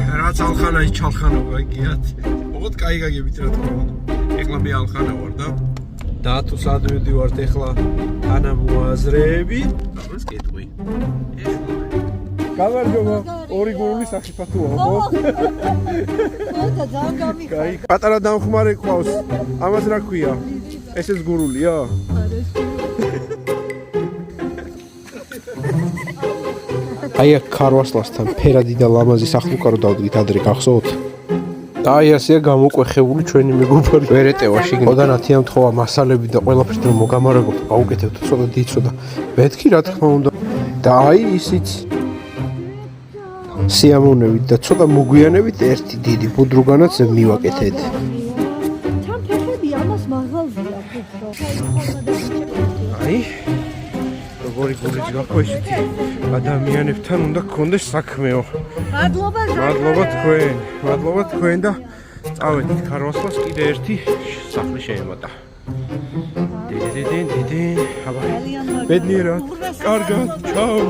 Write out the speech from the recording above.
რაც ალხანაში ჩალხანობა გიათ. ოღონდ კაი გაგებით რა თქმა უნდა. ეხლა მე ალხანა ვარ და თუ სად მივდივართ ეხლა ანა მოაზრეები. ეს კიტყვი. გამარჯობა. ორი გურული სახიფათოა, ხო? ხოდა ძალიან გამიხარ. კაი, პატარა დამხმარე ყავს. ამას რა ქვია? ესეც გურულია? აი აქ ქარვასლასთან ფერადი და ლამაზი სახლუკარო დავდგით ადრე გახსოვთ? და აი ასეა გამოყვეხებული ჩვენი მეგობარი ვერეტევაში. ოდანათი ამთხოვა მასალები და ყველაფერს რომ მოგამარაგოთ, გაუკეთებთ ცოტა დიცო და მეთქი რა თქმა უნდა. და აი ისიც სიამოვნებით და ცოტა მოგვიანებით ერთი დიდი ბუდრუგანაც მივაკეთეთ. თან ფეხები ამას მაღალზეა ხო? აი როგორი გულიც გაქვეშით ადამიანებთან უნდა გქონდეს საქმეო. მადლობა თქვენ და წავედით ქარვასლას კიდე ერთი სახლი შეემატა. აბა ბედნიერად, კარგად, ჩაო.